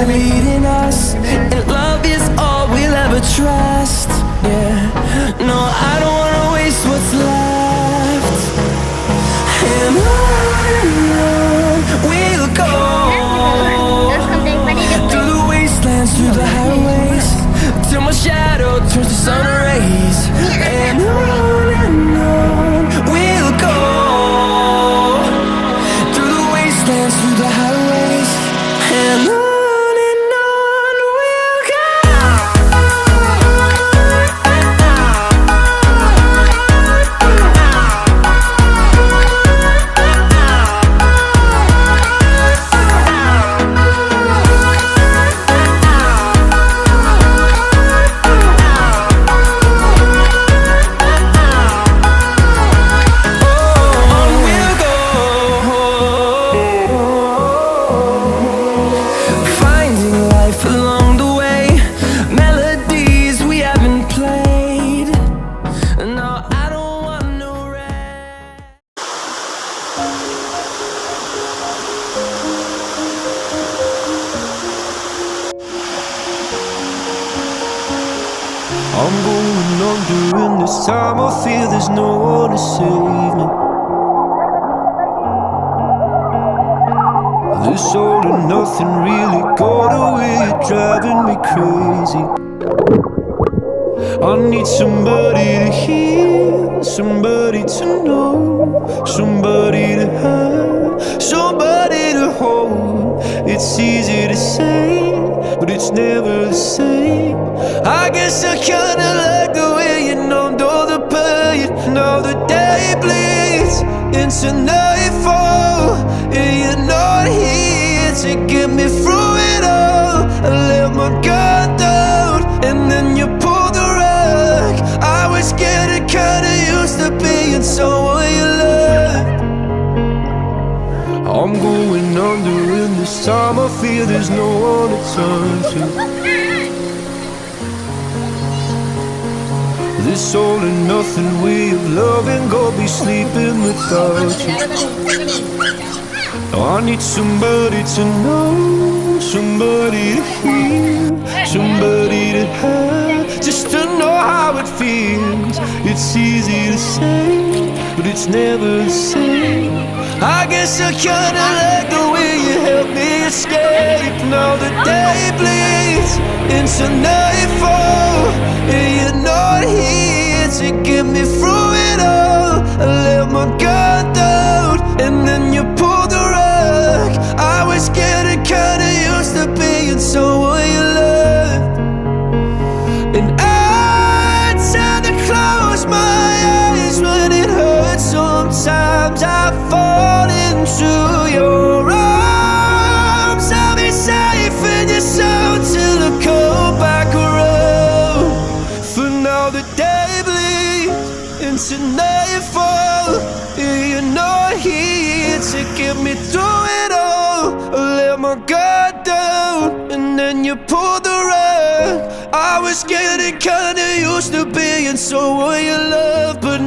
are leading us, and love is all we'll ever trust. Yeah, no, I don't wanna waste what's left. And on we'll go, through the wastelands, through the highways, till my shadow turns to sun rays. And on we'll go, through the wastelands, through the highways, and on we'll go. I'm going under, and this time I feel there's no one to save me. This all or nothing really got away, you're driving me crazy. I need somebody to hear, somebody to know, somebody to have, somebody to hold. It's easy to say, but it's never the same. I guess I kinda like the way you numbed all the pain. Now the day bleeds into nightfall, and you're not here to get me through it all. I let my guard down, and then you pulled the rug. I was getting kinda used to being someone you loved. I'm going under, and this time I feel there's no one to turn to. This all and nothing way of loving, go be sleeping without you. I need somebody to know, somebody to hear, somebody to have, just to know how it feels. It's easy to say, but it's never the same. I guess I kinda like the way you help me escape. Now the day bleeds into nightfall, and you're not here to get me through it all. I let my guard down, and then you pulled the rug. I was getting kinda used to being someone you loved, and I tend to close my eyes when it hurts. Sometimes I fall into your arms. I'll be safe in your soul till I come back around. For now the day bleeds into nightfall, and you're not here to get me through it all. I let my guard down, and then you pulled the rug. I was getting kinda used to being someone you love, but